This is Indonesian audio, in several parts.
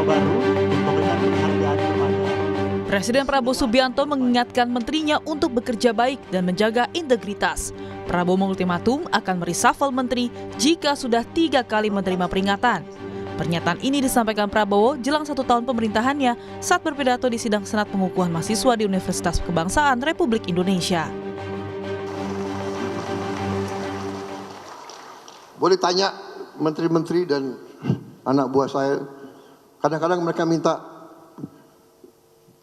baru untuk memberikan penghargaan kepada Presiden Prabowo Subianto mengingatkan menterinya untuk bekerja baik dan menjaga integritas. Prabowo mengultimatum akan mereshuffle menteri jika sudah 3 kali menerima peringatan. Pernyataan ini disampaikan Prabowo jelang 1 tahun pemerintahannya saat berpidato di sidang Senat Pengukuhan Mahasiswa di Universitas Kebangsaan Republik Indonesia. Boleh tanya menteri-menteri dan anak buah saya, kadang-kadang mereka minta,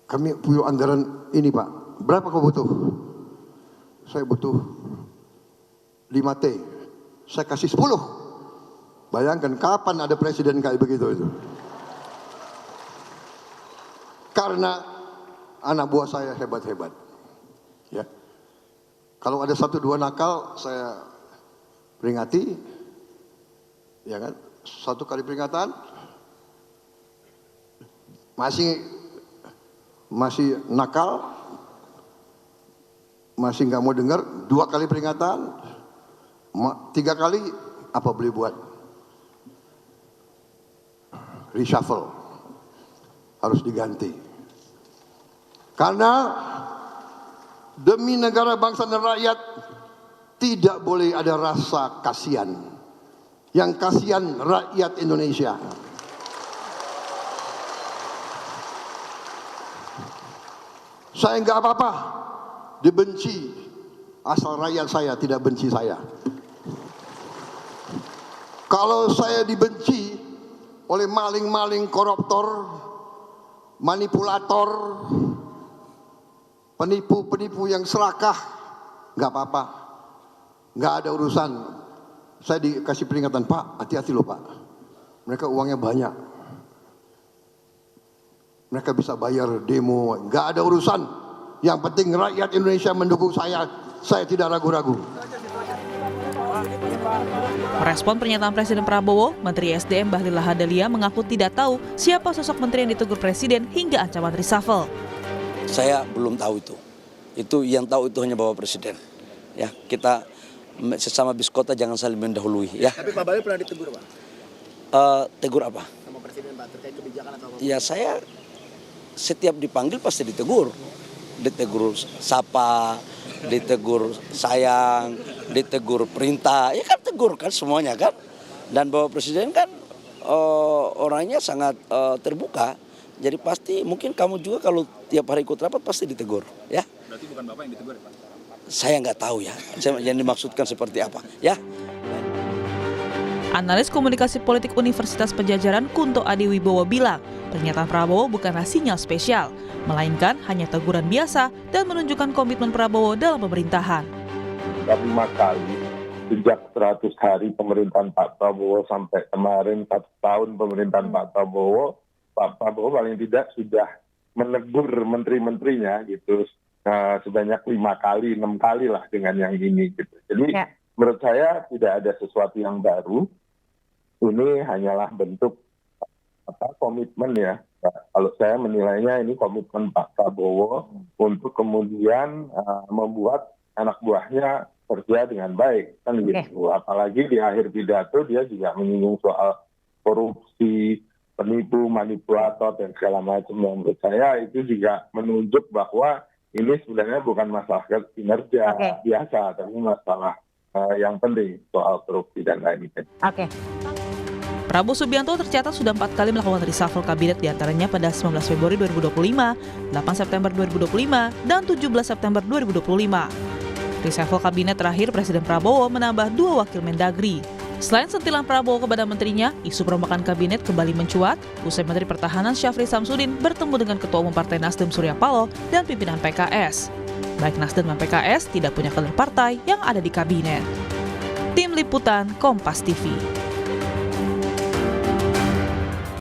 kami punya anggaran ini Pak, berapa kau butuh? Saya butuh 5T, saya kasih 10. Bayangkan kapan ada presiden kayak begitu itu. Karena anak buah saya hebat-hebat. Ya. Kalau ada 1-2 nakal, saya peringati. Ya kan? 1 kali peringatan masih nakal, masih nggak mau dengar, 2 kali peringatan, 3 kali apa boleh buat? Reshuffle, harus diganti. Karena demi negara, bangsa dan rakyat tidak boleh ada rasa kasihan. Yang kasihan rakyat Indonesia. Saya nggak apa-apa dibenci, asal rakyat saya tidak benci saya. Kalau saya dibenci oleh maling-maling, koruptor, manipulator, penipu-penipu yang serakah, nggak apa-apa, nggak ada urusan. Saya dikasih peringatan, Pak, hati-hati loh Pak, mereka uangnya banyak, mereka bisa bayar demo, nggak ada urusan. Yang penting rakyat Indonesia mendukung saya tidak ragu-ragu. Merespon pernyataan Presiden Prabowo, Menteri SDM Bahlil Lahadalia mengaku tidak tahu siapa sosok menteri yang ditegur Presiden hingga ancaman reshuffle. Saya belum tahu itu. Itu yang tahu itu hanya Bapak Presiden. Ya, kita sesama biskota jangan saling mendahului. Ya. Tapi Pak Bahlil pernah ditegur Pak? Tegur apa? Sama Presiden Pak terkait kebijakan atau apa? Ya saya setiap dipanggil pasti ditegur. Ditegur sapa, ditegur sayang, ditegur perintah, ya kan tegur kan semuanya kan. Dan Bapak Presiden kan orangnya sangat terbuka, jadi pasti mungkin kamu juga kalau tiap hari ikut rapat pasti ditegur, ya. Berarti bukan Bapak yang ditegur, Pak? Saya nggak tahu ya, yang dimaksudkan seperti apa, ya. Analis komunikasi politik Universitas Pajajaran Kunto Adiwibowo bilang, pernyataan Prabowo bukanlah sinyal spesial, melainkan hanya teguran biasa dan menunjukkan komitmen Prabowo dalam pemerintahan. 5 kali sejak 100 hari pemerintahan Pak Prabowo sampai kemarin 1 tahun pemerintahan Pak Prabowo paling tidak sudah menegur menteri-menterinya gitu sebanyak 5 kali, 6 kali lah dengan yang ini gitu. Jadi menurut saya tidak ada sesuatu yang baru. Ini hanyalah bentuk komitmen ya. Kalau saya menilainya ini komitmen Pak Prabowo untuk kemudian membuat anak buahnya kerja dengan baik kan gitu. Apalagi di akhir pidato dia juga menyinggung soal korupsi, penipu, manipulator dan segala macam. Menurut saya itu juga menunjuk bahwa ini sebenarnya bukan masalah kinerja biasa, tapi masalah yang penting soal korupsi dan lain-lain. Prabowo Subianto tercatat sudah 4 kali melakukan reshuffle kabinet, diantaranya pada 19 Februari 2025, 8 September 2025, dan 17 September 2025. Reshuffle kabinet terakhir Presiden Prabowo menambah 2 wakil Mendagri. Selain sentilan Prabowo kepada menterinya, isu perombakan kabinet kembali mencuat usai Menteri Pertahanan Syafri Samsudin bertemu dengan Ketua Umum Partai Nasdem Surya Paloh dan pimpinan PKS. Baik Nasdem dan PKS tidak punya kader partai yang ada di kabinet. Tim Liputan Kompas TV.